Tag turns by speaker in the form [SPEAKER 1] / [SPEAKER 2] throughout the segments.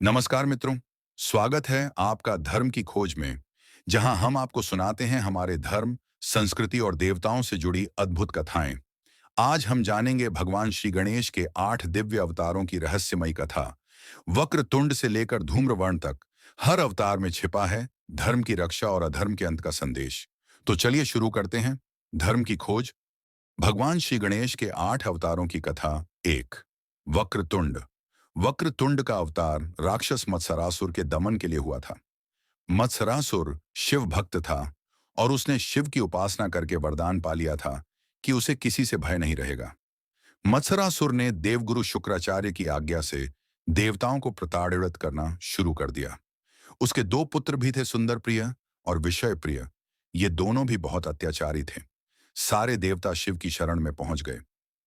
[SPEAKER 1] नमस्कार मित्रों। स्वागत है आपका धर्म की खोज में, जहां हम आपको सुनाते हैं हमारे धर्म, संस्कृति और देवताओं से जुड़ी अद्भुत कथाएं। आज हम जानेंगे भगवान श्री गणेश के 8 दिव्य अवतारों की रहस्यमयी कथा। वक्रतुंड से लेकर धूम्रवर्ण तक हर अवतार में छिपा है धर्म की रक्षा और अधर्म के अंत का संदेश। तो चलिए शुरू करते हैं धर्म की खोज। भगवान श्री गणेश के 8 अवतारों की कथा। 1। वक्रतुंड। वक्रतुंड का अवतार राक्षस मत्सरासुर के दमन के लिए हुआ था। मत्सरासुर शिव भक्त था और उसने शिव की उपासना करके वरदान पा लिया था कि उसे किसी से भय नहीं रहेगा। मत्सरासुर ने देवगुरु शुक्राचार्य की आज्ञा से देवताओं को प्रताड़ित करना शुरू कर दिया। उसके 2 पुत्र भी थे, सुंदर प्रिय और विषय प्रिय। ये दोनों भी बहुत अत्याचारी थे। सारे देवता शिव की शरण में पहुंच गए।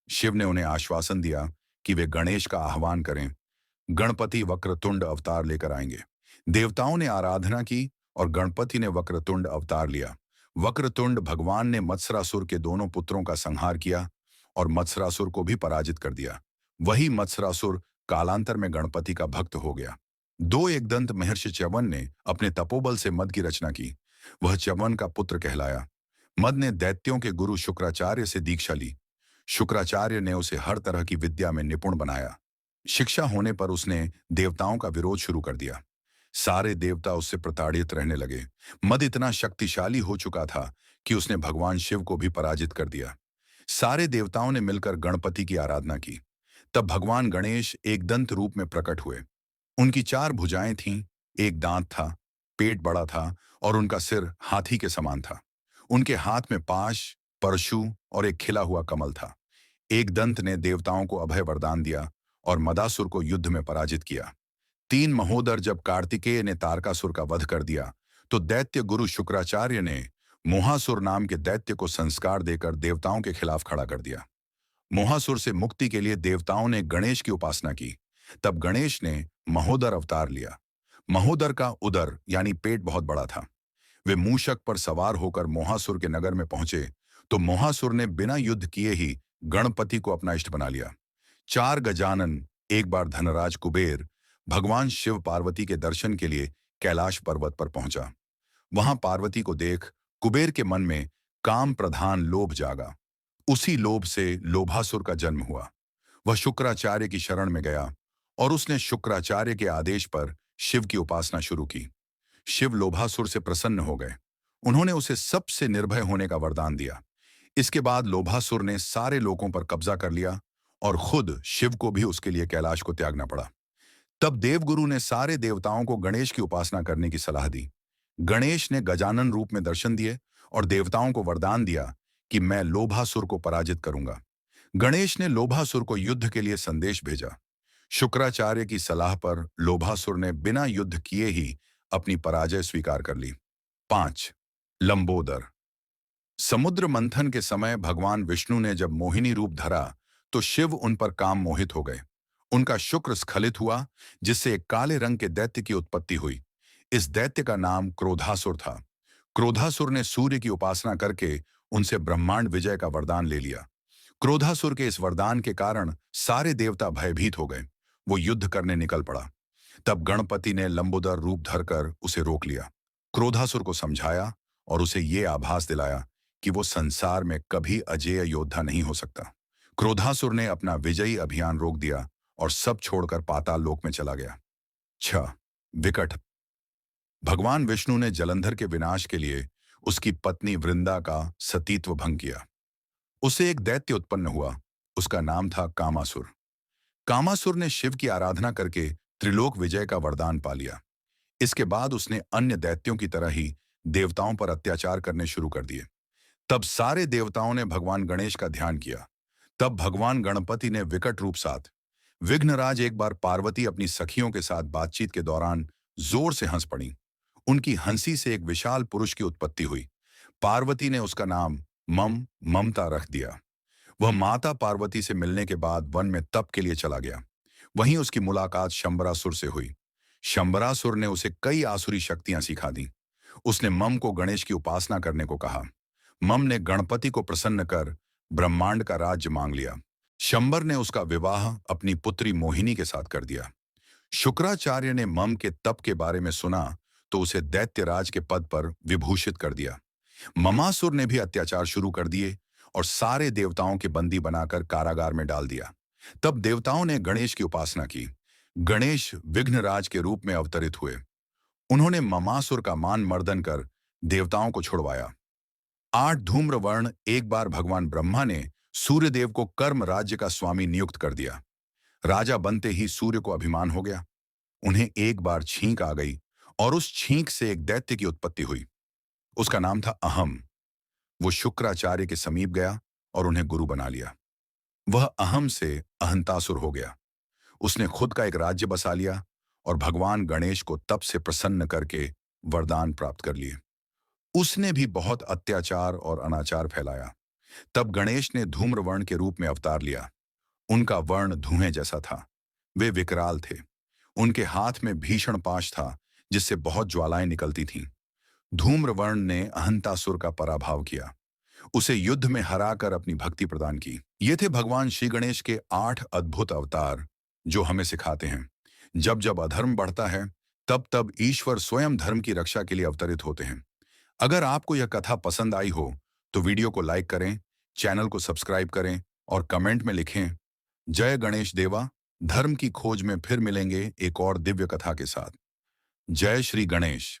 [SPEAKER 1] शिव ने उन्हें आश्वासन दिया कि वे गणेश का आह्वान करें। गणपति वक्रतुंड अवतार लेकर आएंगे। देवताओं ने आराधना की और गणपति ने वक्रतुंड अवतार लिया। वक्रतुंड भगवान ने मत्सरासुर के दोनों पुत्रों का संहार किया और मत्सरासुर को भी पराजित कर दिया। वही मत्सरासुर कालांतर में गणपति का भक्त हो गया। 2 एकदंत महर्षि च्यवन ने अपने तपोबल से मद की रचना की। वह च्यवन का पुत्र कहलाया। मद ने दैत्यों के गुरु शुक्राचार्य से दीक्षा ली। शुक्राचार्य ने उसे हर तरह की विद्या में निपुण बनाया। शिक्षा होने पर उसने देवताओं का विरोध शुरू कर दिया। सारे देवता उससे प्रताड़ित रहने लगे। मद इतना शक्तिशाली हो चुका था कि उसने भगवान शिव को भी पराजित कर दिया। सारे देवताओं ने मिलकर गणपति की आराधना की। तब भगवान गणेश एक दंत रूप में प्रकट हुए। उनकी 4 भुजाएं थीं, एक दांत था, पेट बड़ा था और उनका सिर हाथी के समान था। उनके हाथ में पाश, परशु और एक खिला हुआ कमल था। एक दंत ने देवताओं को अभय वरदान दिया और मदासुर को युद्ध में पराजित किया। 3 महोदर जब कार्तिकेय ने तारकासुर का वध कर दिया, तो दैत्य गुरु शुक्राचार्य ने मोहासुर नाम के दैत्य को संस्कार देकर देवताओं के खिलाफ खड़ा कर दिया। मोहासुर से मुक्ति के लिए देवताओं ने गणेश की उपासना की। तब गणेश ने महोदर अवतार लिया। महोदर का उदर यानी पेट बहुत बड़ा था। वे मूषक पर सवार होकर मोहासुर के नगर में पहुंचे, तो मोहासुर ने बिना युद्ध किए ही गणपति को अपना इष्ट बना लिया। 4 गजानन, एक बार धनराज कुबेर, भगवान शिव पार्वती के दर्शन के लिए कैलाश पर्वत पर पहुंचा। वहां पार्वती को देख कुबेर के मन में काम प्रधान लोभ जागा। उसी लोभ से लोभासुर का जन्म हुआ। वह शुक्राचार्य की शरण में गया और उसने शुक्राचार्य के आदेश पर शिव की उपासना शुरू की। शिव लोभासुर से प्रसन्न हो गए। उन्होंने उसे सबसे निर्भय होने का वरदान दिया। इसके बाद लोभासुर ने सारे लोकों पर कब्जा कर लिया और खुद शिव को भी उसके लिए कैलाश को त्यागना पड़ा। तब देवगुरु ने सारे देवताओं को गणेश की उपासना करने की सलाह दी। गणेश ने गजानन रूप में दर्शन दिए और देवताओं को वरदान दिया कि मैं लोभासुर को पराजित करूंगा। गणेश ने लोभासुर को युद्ध के लिए संदेश भेजा। शुक्राचार्य की सलाह पर लोभासुर ने बिना युद्ध किए ही अपनी पराजय स्वीकार कर ली। 5। लंबोदर। समुद्र मंथन के समय भगवान विष्णु ने जब मोहिनी रूप धरा, तो शिव उन पर काम मोहित हो गए। उनका शुक्र स्खलित हुआ, जिससे एक काले रंग के दैत्य की उत्पत्ति हुई। इस दैत्य का नाम क्रोधासुर था। क्रोधासुर ने सूर्य की उपासना करके उनसे ब्रह्मांड विजय का वरदान ले लिया। क्रोधासुर के इस वरदान के कारण सारे देवता भयभीत हो गए। वो युद्ध करने निकल पड़ा। तब गणपति ने लंबोदर रूप धरकर उसे रोक लिया। क्रोधासुर को समझाया और उसे ये आभास दिलाया कि वो संसार में कभी अजेय योद्धा नहीं हो सकता। क्रोधासुर ने अपना विजयी अभियान रोक दिया और सब छोड़कर पाताल लोक में चला गया। 6। विकट। भगवान विष्णु ने जलंधर के विनाश के लिए उसकी पत्नी वृंदा का सतीत्व भंग किया। उसे एक दैत्य उत्पन्न हुआ। उसका नाम था कामासुर। कामासुर ने शिव की आराधना करके त्रिलोक विजय का वरदान पा लिया। इसके बाद उसने अन्य दैत्यों की तरह ही देवताओं पर अत्याचार करने शुरू कर दिए। तब सारे देवताओं ने भगवान गणेश का ध्यान किया। तब भगवान गणपति ने विकट रूप साध। विघ्नराज एक बार पार्वती अपनी सखियों के साथ बातचीत के दौरान जोर से हंस पड़ी। उनकी हंसी से एक विशाल पुरुष की उत्पत्ति हुई। पार्वती ने उसका नाम ममता रख दिया। वह माता पार्वती से मिलने के बाद वन में तप के लिए चला गया। वहीं उसकी मुलाकात शंबरासुर से हुई। शंबरासुर ने उसे कई आसुरी शक्तियां सिखा दी। उसने मम को गणेश की उपासना करने को कहा। मम ने गणपति को प्रसन्न कर ब्रह्मांड का राज्य मांग लिया। शंबर ने उसका विवाह अपनी पुत्री मोहिनी के साथ कर दिया। शुक्राचार्य ने मम के तप के बारे में सुना तो उसे दैत्यराज के पद पर विभूषित कर दिया। ममासुर ने भी अत्याचार शुरू कर दिए और सारे देवताओं के बंदी बनाकर कारागार में डाल दिया। तब देवताओं ने गणेश की उपासना की। गणेश विघ्नराज के रूप में अवतरित हुए। उन्होंने ममासुर का मान मर्दन कर देवताओं को छुड़वाया। 8 धूम्रवर्ण एक बार भगवान ब्रह्मा ने सूर्यदेव को कर्म राज्य का स्वामी नियुक्त कर दिया। राजा बनते ही सूर्य को अभिमान हो गया। उन्हें एक बार छींक आ गई और उस छींक से एक दैत्य की उत्पत्ति हुई। उसका नाम था अहम। वो शुक्राचार्य के समीप गया और उन्हें गुरु बना लिया। वह अहम से अहंतासुर हो गया। उसने खुद का एक राज्य बसा लिया और भगवान गणेश को तप से प्रसन्न करके वरदान प्राप्त कर लिए। उसने भी बहुत अत्याचार और अनाचार फैलाया। तब गणेश ने धूम्रवर्ण के रूप में अवतार लिया। उनका वर्ण धुएं जैसा था। वे विकराल थे। उनके हाथ में भीषण पाश था जिससे बहुत ज्वालाएं निकलती थीं। धूम्रवर्ण ने अहंतासुर का पराभव किया। उसे युद्ध में हराकर अपनी भक्ति प्रदान की। ये थे भगवान श्री गणेश के 8 अद्भुत अवतार जो हमें सिखाते हैं जब जब अधर्म बढ़ता है तब तब ईश्वर स्वयं धर्म की रक्षा के लिए अवतरित होते हैं। अगर आपको यह कथा पसंद आई हो तो वीडियो को लाइक करें, चैनल को सब्सक्राइब करें और कमेंट में लिखें जय गणेश देवा। धर्म की खोज में फिर मिलेंगे एक और दिव्य कथा के साथ। जय श्री गणेश।